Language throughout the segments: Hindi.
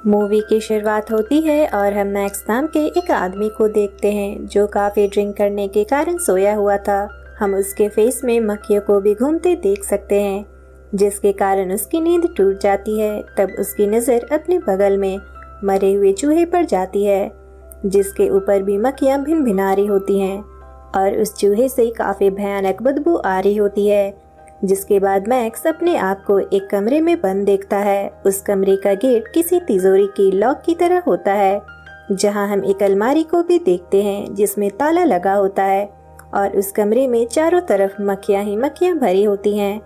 मूवी की शुरुआत होती है और हम मैक्स नाम के एक आदमी को देखते हैं जो काफ़ी ड्रिंक करने के कारण सोया हुआ था। हम उसके फेस में मक्खियों को भी घूमते देख सकते हैं, जिसके कारण उसकी नींद टूट जाती है। तब उसकी नज़र अपने बगल में मरे हुए चूहे पर जाती है, जिसके ऊपर भी मक्खियाँ भिन भिना रही होती हैं और उस चूहे से काफ़ी भयानक बदबू आ रही होती है। जिसके बाद मैक्स अपने आप को एक कमरे में बंद देखता है। उस कमरे का गेट किसी तिजोरी की लॉक की तरह होता है, जहां हम एक अलमारी को भी देखते हैं जिसमें ताला लगा होता है और उस कमरे में चारों तरफ मक्खियां ही मक्खियां भरी होती हैं।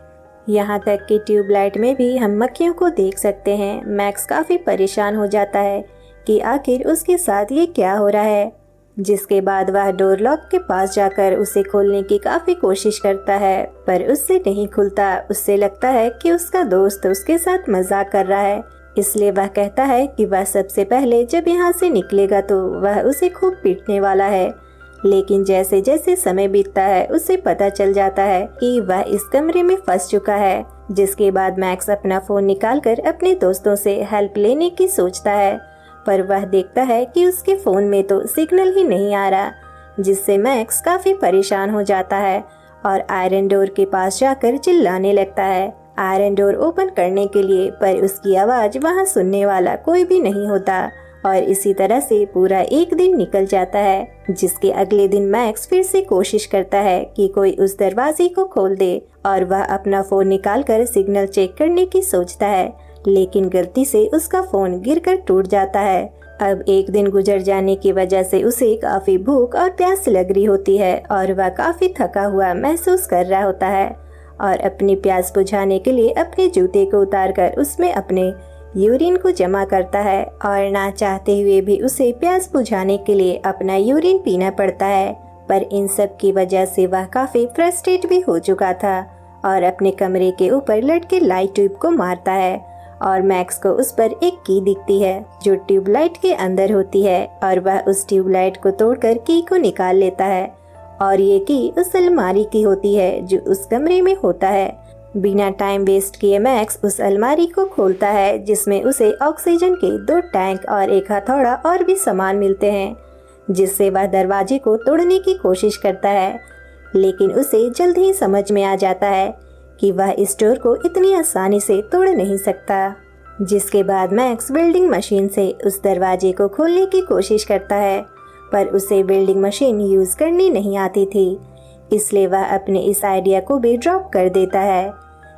यहाँ तक कि ट्यूबलाइट में भी हम मक्खियों को देख सकते हैं। मैक्स काफ़ी परेशान हो जाता है कि आखिर उसके साथ ये क्या हो रहा है। जिसके बाद वह डोर लॉक के पास जाकर उसे खोलने की काफ़ी कोशिश करता है, पर उससे नहीं खुलता। उससे लगता है कि उसका दोस्त उसके साथ मजाक कर रहा है, इसलिए वह कहता है कि वह सबसे पहले जब यहाँ से निकलेगा तो वह उसे खूब पीटने वाला है। लेकिन जैसे जैसे समय बीतता है उसे पता चल जाता है कि वह इस कमरे में फंस चुका है। जिसके बाद मैक्स अपना फ़ोन निकालकर अपने दोस्तों से हेल्प लेने की सोचता है, पर वह देखता है कि उसके फ़ोन में तो सिग्नल ही नहीं आ रहा, जिससे मैक्स काफ़ी परेशान हो जाता है और आयरन डोर के पास जाकर चिल्लाने लगता है आयरन डोर ओपन करने के लिए, पर उसकी आवाज़ वहां सुनने वाला कोई भी नहीं होता। और इसी तरह से पूरा एक दिन निकल जाता है। जिसके अगले दिन मैक्स फिर से कोशिश करता है कि कोई उस दरवाजे को खोल दे और वह अपना फ़ोन निकालकर सिग्नल चेक करने की सोचता है, लेकिन गलती से उसका फ़ोन गिरकर टूट जाता है। अब एक दिन गुजर जाने की वजह से उसे काफ़ी भूख और प्यास लग रही होती है और वह काफ़ी थका हुआ महसूस कर रहा होता है और अपनी प्यास बुझाने के लिए अपने जूते को उतारकर उसमें अपने यूरिन को जमा करता है और ना चाहते हुए भी उसे प्यास बुझाने के लिए अपना यूरिन पीना पड़ता है। पर इन सब की वजह से वह काफ़ी फ्रस्ट्रेट भी हो चुका था और अपने कमरे के ऊपर लटके लाइट ट्यूब को मारता है और मैक्स को उस पर एक की दिखती है जो ट्यूबलाइट के अंदर होती है और वह उस ट्यूबलाइट को तोड़कर की को निकाल लेता है और ये की उस अलमारी की होती है जो उस कमरे में होता है। बिना टाइम वेस्ट किए मैक्स उस अलमारी को खोलता है, जिसमें उसे ऑक्सीजन के 2 टैंक और एक हथौड़ा और भी सामान मिलते हैं, जिससे वह दरवाजे को तोड़ने की कोशिश करता है। लेकिन उसे जल्द ही समझ में आ जाता है कि वह इस डोर को इतनी आसानी से तोड़ नहीं सकता। जिसके बाद मैक्स वेल्डिंग मशीन से उस दरवाजे को खोलने की कोशिश करता है, पर उसे वेल्डिंग मशीन यूज़ करनी नहीं आती थी, इसलिए वह अपने इस आइडिया को भी ड्रॉप कर देता है।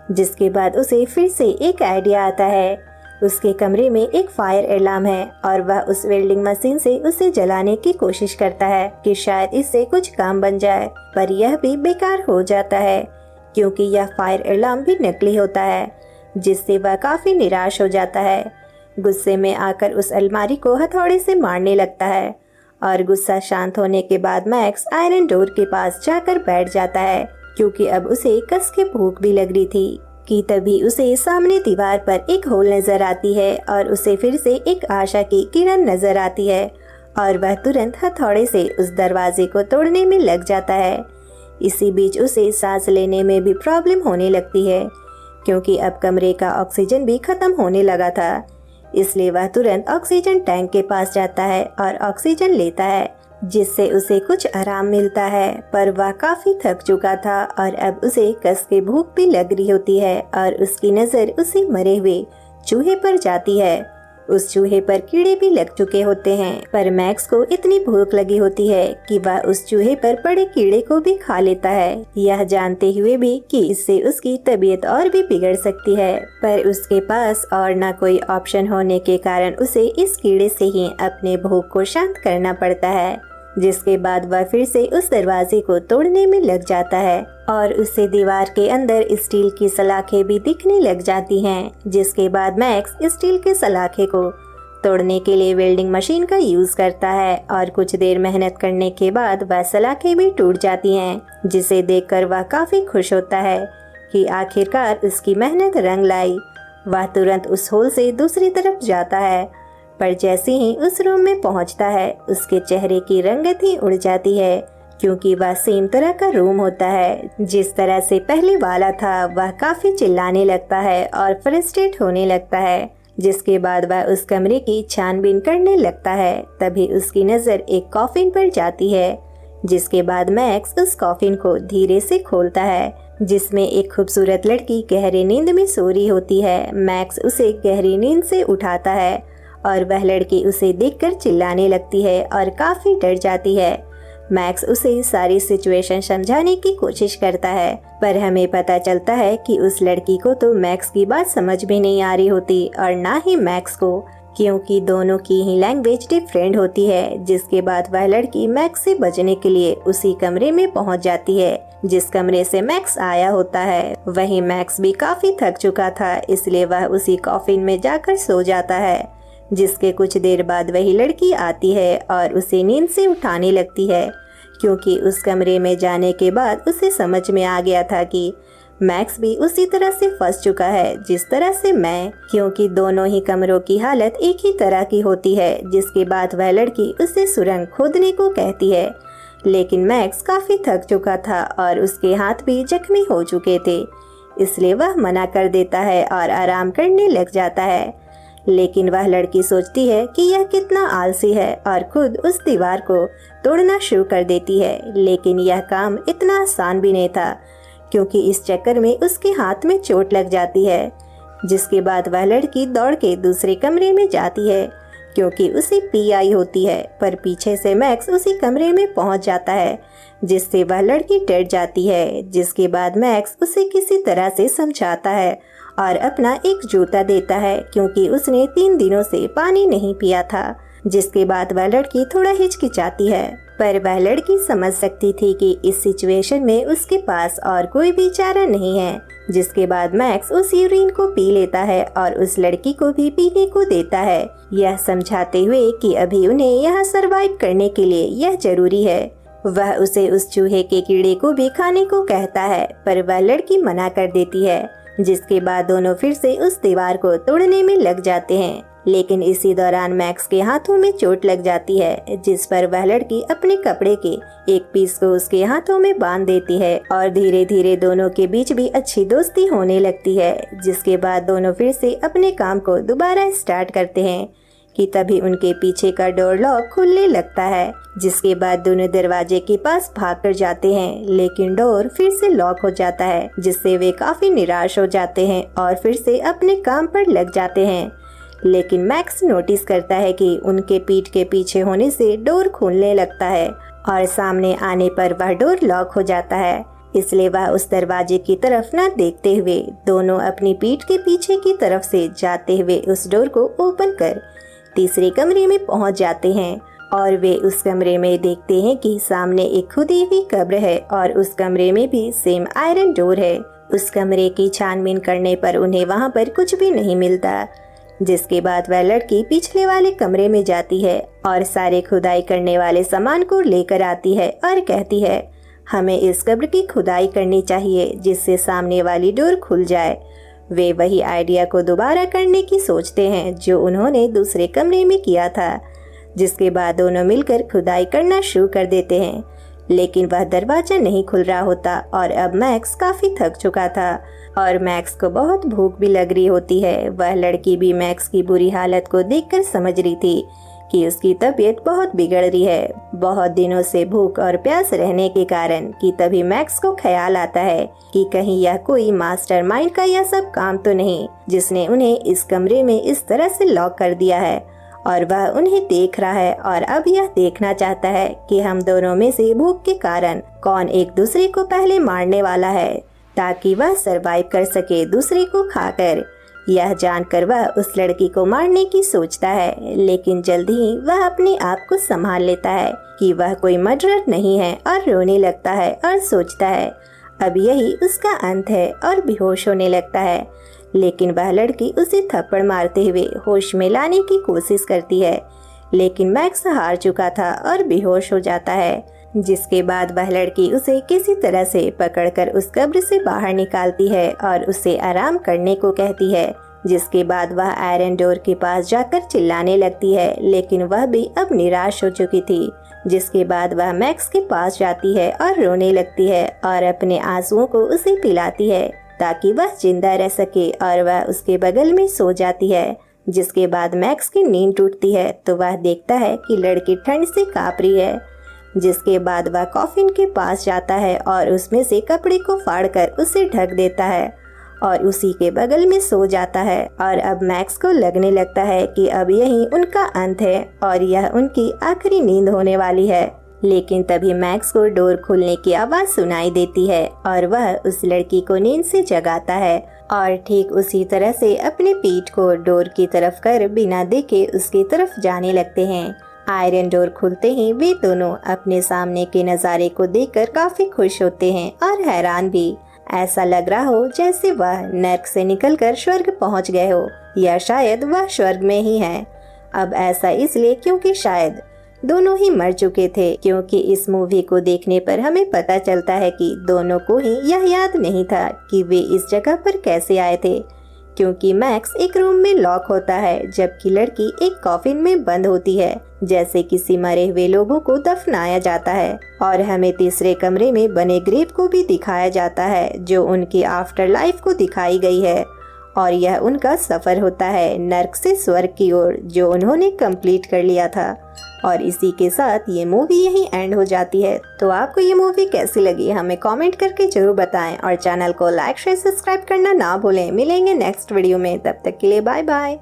जिसके बाद उसे फिर से एक आइडिया आता है। उसके कमरे में एक फायर अलार्म है और वह उस वेल्डिंग मशीन से उसे जलाने की कोशिश करता है कि शायद इससे कुछ काम बन जाए, पर यह भी बेकार हो जाता है क्योंकि यह फायर अलार्म भी नकली होता है, जिससे वह काफ़ी निराश हो जाता है। गुस्से में आकर उस अलमारी को हथौड़े से मारने लगता है और गुस्सा शांत होने के बाद मैक्स आयरन डोर के पास जाकर बैठ जाता है क्योंकि अब उसे कस के भूख भी लग रही थी कि तभी उसे सामने दीवार पर एक होल नजर आती है और उसे फिर से एक आशा की किरण नजर आती है और वह तुरंत हथौड़े से उस दरवाजे को तोड़ने में लग जाता है। इसी बीच उसे सांस लेने में भी प्रॉब्लम होने लगती है क्योंकि अब कमरे का ऑक्सीजन भी खत्म होने लगा था, इसलिए वह तुरंत ऑक्सीजन टैंक के पास जाता है और ऑक्सीजन लेता है, जिससे उसे कुछ आराम मिलता है। पर वह काफी थक चुका था और अब उसे कस के भूख भी लग रही होती है और उसकी नजर उसी मरे हुए चूहे पर जाती है। उस चूहे पर कीड़े भी लग चुके होते हैं, पर मैक्स को इतनी भूख लगी होती है कि वह उस चूहे पर पड़े कीड़े को भी खा लेता है, यह जानते हुए भी कि इससे उसकी तबीयत और भी बिगड़ सकती है। पर उसके पास और ना कोई ऑप्शन होने के कारण उसे इस कीड़े से ही अपने भूख को शांत करना पड़ता है। जिसके बाद वह फिर से उस दरवाजे को तोड़ने में लग जाता है और उससे दीवार के अंदर स्टील की सलाखें भी दिखने लग जाती हैं। जिसके बाद मैक्स स्टील के सलाखे को तोड़ने के लिए वेल्डिंग मशीन का यूज करता है और कुछ देर मेहनत करने के बाद वह सलाखें भी टूट जाती हैं, जिसे देखकर वह काफी खुश होता है कि आखिरकार उसकी मेहनत रंग लाई। वह तुरंत उस होल से दूसरी तरफ जाता है, पर जैसे ही उस रूम में पहुंचता है उसके चेहरे की रंगत ही उड़ जाती है क्योंकि वह सेम तरह का रूम होता है जिस तरह से पहले वाला था। वह काफी चिल्लाने लगता है और फ्रस्ट्रेट होने लगता है, जिसके बाद वह उस कमरे की छानबीन करने लगता है। तभी उसकी नज़र एक कॉफिन पर जाती है, जिसके बाद मैक्स उस कॉफिन को धीरे से खोलता है, जिसमें एक खूबसूरत लड़की गहरी नींद में सो रही होती है। मैक्स उसे गहरी नींद से उठाता है और वह लड़की उसे देखकर चिल्लाने लगती है और काफी डर जाती है। मैक्स उसे सारी सिचुएशन समझाने की कोशिश करता है, पर हमें पता चलता है कि उस लड़की को तो मैक्स की बात समझ भी नहीं आ रही होती और ना ही मैक्स को, क्योंकि दोनों की ही लैंग्वेज डिफरेंट होती है। जिसके बाद वह लड़की मैक्स से बचने के लिए उसी कमरे में पहुंच जाती है जिस कमरे से मैक्स आया होता है। वहीं मैक्स भी काफी थक चुका था, इसलिए वह उसी कॉफिन में जाकर सो जाता है। जिसके कुछ देर बाद वही लड़की आती है और उसे नींद से उठाने लगती है, क्योंकि उस कमरे में जाने के बाद उसे समझ में आ गया था कि मैक्स भी उसी तरह से फंस चुका है जिस तरह से मैं, क्योंकि दोनों ही कमरों की हालत एक ही तरह की होती है। जिसके बाद वह लड़की उसे सुरंग खोदने को कहती है, लेकिन मैक्स काफी थक चुका था और उसके हाथ भी जख्मी हो चुके थे, इसलिए वह मना कर देता है और आराम करने लग जाता है। लेकिन वह लड़की सोचती है कि यह कितना आलसी है और खुद उस दीवार को तोड़ना शुरू कर देती है। लेकिन यह काम इतना आसान भी नहीं था, क्योंकि इस चक्कर में उसके हाथ में चोट लग जाती है। जिसके बाद वह लड़की दौड़ के दूसरे कमरे में जाती है, क्योंकि उसे पी आई होती है, पर पीछे से मैक्स उसी कमरे में पहुंच जाता है, जिससे वह लड़की डर जाती है। जिसके बाद मैक्स उसे किसी तरह से समझाता है और अपना एक जूता देता है, क्योंकि उसने 3 दिनों से पानी नहीं पिया था। जिसके बाद वह लड़की थोड़ा हिचकिचाती है, पर वह लड़की समझ सकती थी कि इस सिचुएशन में उसके पास और कोई भी चारा नहीं है। जिसके बाद मैक्स उस यूरिन को पी लेता है और उस लड़की को भी पीने को देता है, यह समझाते हुए कि अभी उन्हें यहाँ सरवाइव करने के लिए यह जरूरी है। वह उसे उस चूहे के कीड़े को भी खाने को कहता है, पर वह लड़की मना कर देती है। जिसके बाद दोनों फिर से उस दीवार को तोड़ने में लग जाते हैं, लेकिन इसी दौरान मैक्स के हाथों में चोट लग जाती है, जिस पर वह लड़की अपने कपड़े के एक पीस को उसके हाथों में बांध देती है और धीरे धीरे दोनों के बीच भी अच्छी दोस्ती होने लगती है। जिसके बाद दोनों फिर से अपने काम को दोबारा स्टार्ट करते हैं कि तभी उनके पीछे का डोर लॉक खुलने लगता है। जिसके बाद दोनों दरवाजे के पास भागकर जाते हैं, लेकिन डोर फिर से लॉक हो जाता है, जिससे वे काफी निराश हो जाते हैं और फिर से अपने काम पर लग जाते हैं। लेकिन मैक्स नोटिस करता है कि उनके पीठ के पीछे होने से डोर खुलने लगता है और सामने आने पर वह डोर लॉक हो जाता है, इसलिए वह उस दरवाजे की तरफ न देखते हुए दोनों अपनी पीठ के पीछे की तरफ से जाते हुए उस डोर को ओपन कर तीसरे कमरे में पहुंच जाते हैं। और वे उस कमरे में देखते हैं कि सामने एक खुदी हुई कब्र है और उस कमरे में भी सेम आयरन डोर है। उस कमरे की छानबीन करने पर उन्हें वहां पर कुछ भी नहीं मिलता। जिसके बाद वह लड़की पिछले वाले कमरे में जाती है और सारे खुदाई करने वाले सामान को लेकर आती है और कहती है, हमें इस कब्र की खुदाई करनी चाहिए जिससे सामने वाली डोर खुल जाए। वे वही आइडिया को दोबारा करने की सोचते हैं जो उन्होंने दूसरे कमरे में किया था। जिसके बाद दोनों मिलकर खुदाई करना शुरू कर देते हैं, लेकिन वह दरवाजा नहीं खुल रहा होता और अब मैक्स काफी थक चुका था और मैक्स को बहुत भूख भी लग रही होती है। वह लड़की भी मैक्स की बुरी हालत को देखकर समझ रही थी कि उसकी तबीयत बहुत बिगड़ रही है, बहुत दिनों से भूख और प्यास रहने के कारण। कि तभी मैक्स को ख्याल आता है कि कहीं यह कोई मास्टरमाइंड का यह सब काम तो नहीं जिसने उन्हें इस कमरे में इस तरह से लॉक कर दिया है और वह उन्हें देख रहा है और अब यह देखना चाहता है कि हम दोनों में से भूख के कारण कौन एक दूसरे को पहले मारने वाला है, ताकि वह सरवाइव कर सके दूसरे को खाकर। यह जानकर वह उस लड़की को मारने की सोचता है, लेकिन जल्द ही वह अपने आप को संभाल लेता है कि वह कोई मर्डरर नहीं है और रोने लगता है और सोचता है अब यही उसका अंत है और बेहोश होने लगता है। लेकिन वह लड़की उसे थप्पड़ मारते हुए होश में लाने की कोशिश करती है, लेकिन मैक्स हार चुका था और बेहोश हो जाता है। जिसके बाद वह लड़की उसे किसी तरह से पकड़कर उस कब्र से बाहर निकालती है और उसे आराम करने को कहती है। जिसके बाद वह आयरन डोर के पास जाकर चिल्लाने लगती है, लेकिन वह भी अब निराश हो चुकी थी। जिसके बाद वह मैक्स के पास जाती है और रोने लगती है और अपने आंसुओं को उसे पिलाती है ताकि वह जिंदा रह सके और वह उसके बगल में सो जाती है। जिसके बाद मैक्स की नींद टूटती है तो वह देखता है कि लड़की ठंड से कांप रही है। जिसके बाद वह कॉफिन के पास जाता है और उसमें से कपड़े को फाड़कर उसे ढक देता है और उसी के बगल में सो जाता है। और अब मैक्स को लगने लगता है कि अब यही उनका अंत है और यह उनकी आखिरी नींद होने वाली है। लेकिन तभी मैक्स को डोर खुलने की आवाज सुनाई देती है और वह उस लड़की को नींद से जगाता है और ठीक उसी तरह से अपने पीठ को डोर की तरफ कर बिना देखे उसकी तरफ जाने लगते हैं। आयरन डोर खुलते ही वे दोनों अपने सामने के नज़ारे को देखकर काफी खुश होते हैं और हैरान भी। ऐसा लग रहा हो जैसे वह नर्क से निकलकर स्वर्ग पहुंच गए हो या शायद वह स्वर्ग में ही है। अब ऐसा इसलिए क्योंकि शायद दोनों ही मर चुके थे, क्योंकि इस मूवी को देखने पर हमें पता चलता है कि दोनों को ही यह याद नहीं था कि वे इस जगह पर कैसे आए थे, क्योंकि मैक्स एक रूम में लॉक होता है जबकि लड़की एक कॉफिन में बंद होती है, जैसे किसी मरे हुए लोगों को दफनाया जाता है। और हमें तीसरे कमरे में बने ग्रेव को भी दिखाया जाता है जो उनकी आफ्टर लाइफ को दिखाई गई है और यह उनका सफर होता है नर्क से स्वर्ग की ओर जो उन्होंने कंप्लीट कर लिया था। और इसी के साथ ये मूवी यहीं एंड हो जाती है। तो आपको ये मूवी कैसी लगी हमें कमेंट करके जरूर बताएं और चैनल को लाइक शेयर सब्सक्राइब करना ना भूलें। मिलेंगे नेक्स्ट वीडियो में, तब तक के लिए बाय बाय।